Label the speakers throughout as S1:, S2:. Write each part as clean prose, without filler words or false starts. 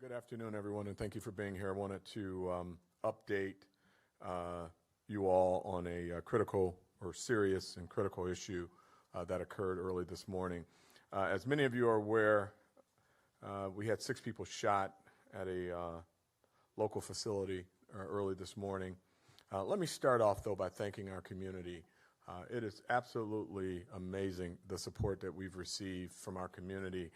S1: Good afternoon, everyone, and thank you for being here. I wanted to update you all on a critical or serious and critical issue that occurred early this morning. As many of you are aware, we had 6 people shot at a local facility early this morning. Let me start off, though, by thanking our community. It is absolutely amazing the support that we've received from our community.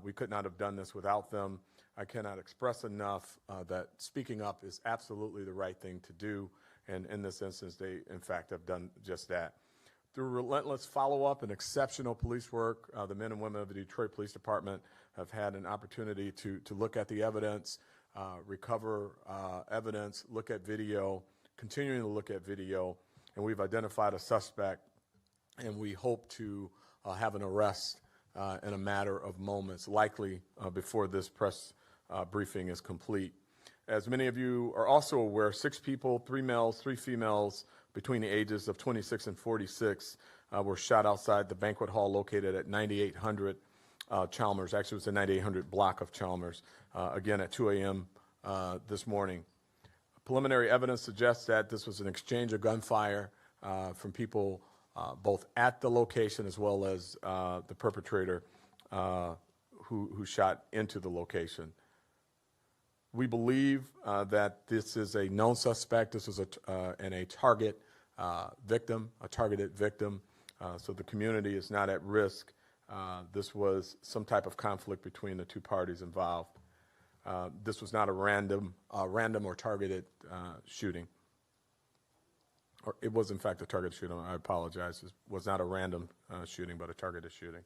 S1: We could not have done this without them. I cannot express enough that speaking up is absolutely the right thing to do, and in this instance, they, in fact, have done just that. Through relentless follow-up and exceptional police work, the men and women of the Detroit Police Department have had an opportunity to look at the evidence, recover evidence, look at video, continuing to look at video, and we've identified a suspect, and we hope to have an arrest in a matter of moments, likely before this press briefing is complete. As many of you are also aware, 6 people, 3 males, 3 females, between the ages of 26 and 46 were shot outside the banquet hall located at 9800 Chalmers. Actually, it was the 9800 block of Chalmers, again at 2 a.m. This morning. Preliminary evidence suggests that this was an exchange of gunfire from people both at the location as well as the perpetrator who shot into the location. We believe that this is a known suspect. This was a target victim, a targeted victim, so the community is not at risk. This was some type of conflict between the 2 parties involved. This was not a random or targeted shooting. Or it was, in fact, a targeted shooting. I apologize. It was not a random shooting, but a targeted shooting.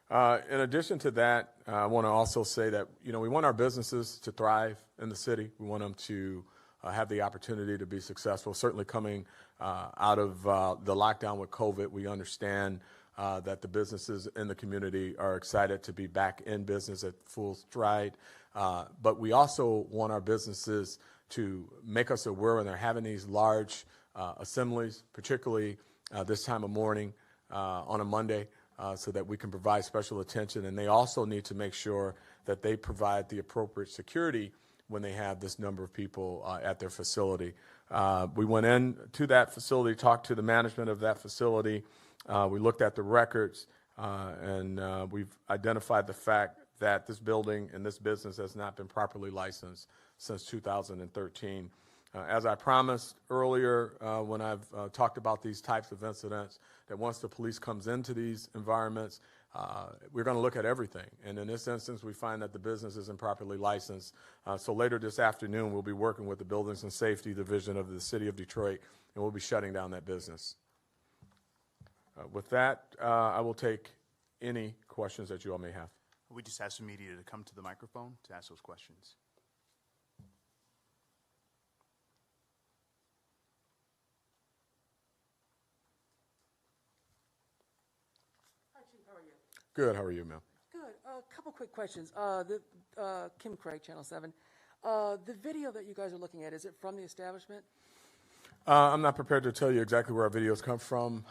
S1: In addition to that, I want to also say that, we want our businesses to thrive in the city. We want them to have the opportunity to be successful. Certainly coming out of the lockdown with COVID, we understand that the businesses in the community are excited to be back in business at full stride. But we also want our businesses to make us aware when they're having these large assemblies, particularly this time of morning on a Monday, so that we can provide special attention. And they also need to make sure that they provide the appropriate security when they have this number of people at their facility. We went into that facility, talked to the management of that facility. We looked at the records, and we've identified the fact that this building and this business has not been properly licensed since 2013. As I promised earlier when I've talked about these types of incidents, that once the police comes into these environments, we're going to look at everything. And in this instance, we find that the business isn't properly licensed. So later this afternoon, we'll be working with the Buildings and Safety Division of the City of Detroit, and we'll be shutting down that business. With that, I will take any questions that you all may have.
S2: We just ask the media to come to the microphone to ask those questions.
S3: Hi, Chief. How are you?
S1: Good. How are you, ma'am?
S3: Good. A couple quick questions. Kim Craig, Channel 7. The video that you guys are looking at, is it from the establishment?
S1: I'm not prepared to tell you exactly where our videos come from.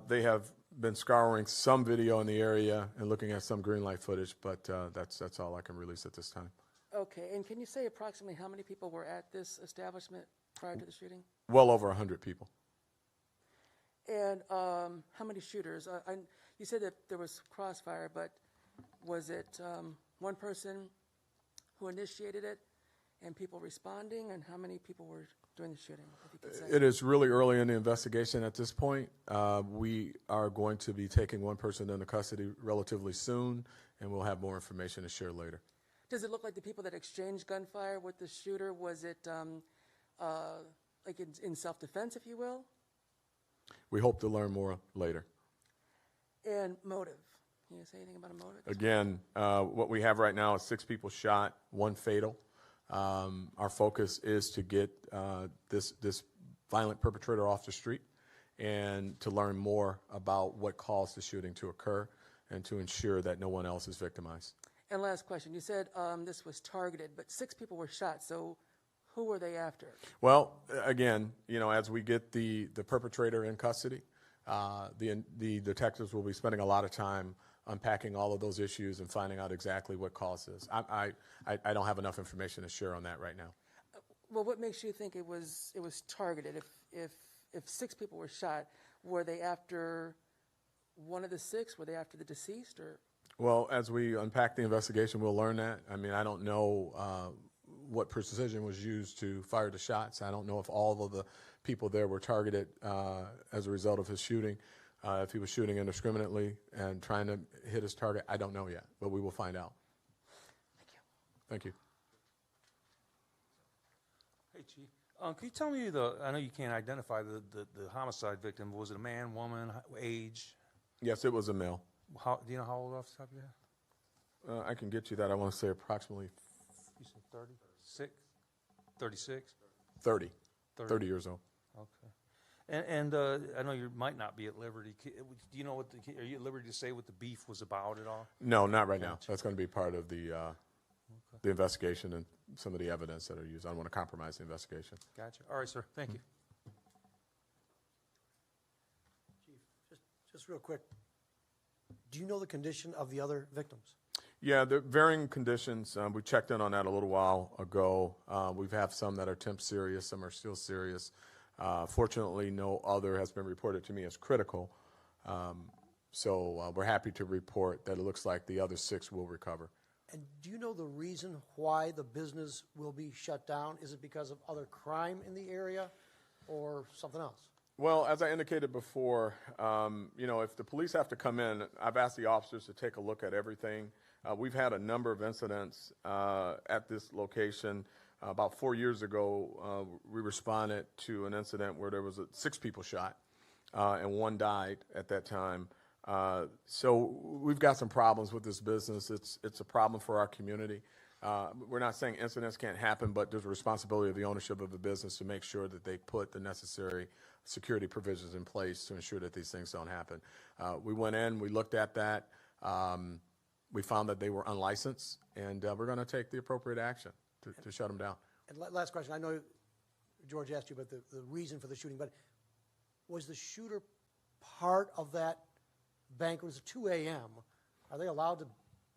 S1: They have been scouring some video in the area and looking at some green light footage, but that's all I can release at this time.
S3: Okay. And can you say approximately how many people were at this establishment prior to the shooting?
S1: Well over 100 people.
S3: And how many shooters? You said that there was crossfire, but was it one person who initiated it and people responding, and how many people were doing the shooting, if you could say?
S1: It is really early in the investigation at this point. We are going to be taking one person into custody relatively soon, and we'll have more information to share later.
S3: Does it look like the people that exchanged gunfire with the shooter, was it like in self-defense, if you will?
S1: We hope to learn more later.
S3: And motive. Can you say anything about a motive?
S1: Again, what we have right now is 6 people shot, 1 fatal. Our focus is to get this violent perpetrator off the street and to learn more about what caused the shooting to occur and to ensure that no one else is victimized.
S3: And last question. You said this was targeted, but 6 people were shot. So who were they after?
S1: Well, again, as we get the perpetrator in custody, the detectives will be spending a lot of time unpacking all of those issues and finding out exactly what caused this. I don't have enough information to share on that right now.
S3: Well, what makes you think it was targeted? If 6 people were shot, were they after one of the 6? Were they after the deceased, or?
S1: Well, as we unpack the investigation, we'll learn that. I mean, I don't know what precision was used to fire the shots. I don't know if all of the people there were targeted as a result of his shooting. If he was shooting indiscriminately and trying to hit his target, I don't know yet, but we will find out.
S3: Thank you.
S1: Thank you.
S4: Hey, Chief. Can you tell me I know you can't identify the homicide victim. Was it a man, woman, age?
S1: Yes, it was a male.
S4: Do you know how old off the top of your head?
S1: I can get you that. I want to say approximately
S4: You said 36? 36?
S1: 30 years old.
S4: Okay. And I know you might not be at liberty. Do you know are you at liberty to say what the beef was about at all?
S1: No, not right now. That's going to be part of the investigation and some of the evidence that are used. I don't want to compromise the investigation.
S4: Gotcha. All right, sir. Thank you.
S5: Chief, just real quick, do you know the condition of the other victims?
S1: Yeah, they're varying conditions. We checked in on that a little while ago. We've had some that are temp serious, some are still serious. Fortunately, no other has been reported to me as critical. So we're happy to report that it looks like the other 6 will recover.
S5: And do you know the reason why the business will be shut down? Is it because of other crime in the area or something else?
S1: Well, as I indicated before, if the police have to come in, I've asked the officers to take a look at everything. We've had a number of incidents at this location. About 4 years ago, we responded to an incident where there was 6 people shot, and 1 died at that time. So we've got some problems with this business. It's a problem for our community. We're not saying incidents can't happen, but there's a responsibility of the ownership of the business to make sure that they put the necessary security provisions in place to ensure that these things don't happen. We went in, we looked at that. We found that they were unlicensed, and we're going to take the appropriate action to shut them down.
S5: And last question, I know George asked you about the reason for the shooting, but was the shooter part of that banquet? It was 2 a.m. Are they allowed to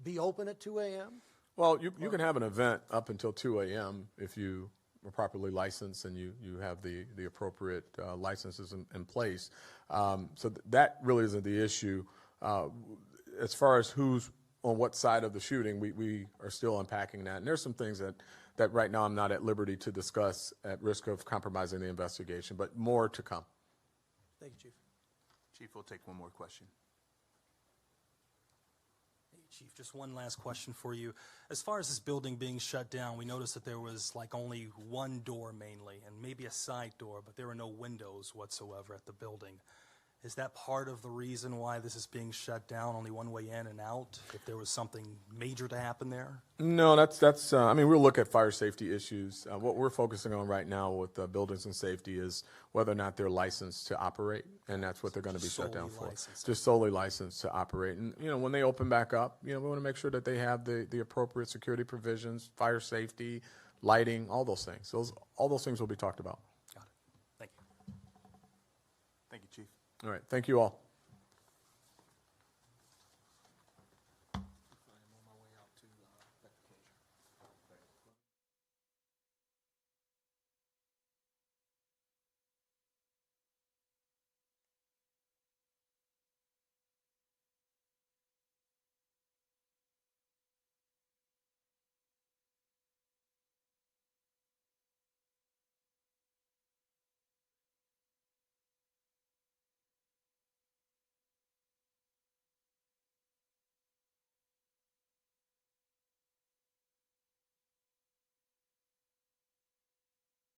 S5: be open at 2 a.m.?
S1: Well, you can have an event up until 2 a.m. if you are properly licensed and you have the appropriate licenses in place. So that really isn't the issue. As far as who's on what side of the shooting, we are still unpacking that. And there's some things that right now I'm not at liberty to discuss at risk of compromising the investigation, but more to come.
S5: Thank you, Chief.
S2: Chief, we'll take one more question.
S6: Hey, Chief, just one last question for you. As far as this building being shut down, we noticed that there was like only one door mainly and maybe a side door, but there were no windows whatsoever at the building. Is that part of the reason why this is being shut down, only one way in and out, if there was something major to happen there?
S1: No, that's I mean, we'll look at fire safety issues. What we're focusing on right now with buildings and safety is whether or not they're licensed to operate, and that's what they're going to be shut down for. Just solely licensed to operate. And, when they open back up, we want to make sure that they have the appropriate security provisions, fire safety, lighting, all those things. All those things will be talked about.
S6: Got it. Thank you.
S2: Thank you, Chief.
S1: All right. Thank you all.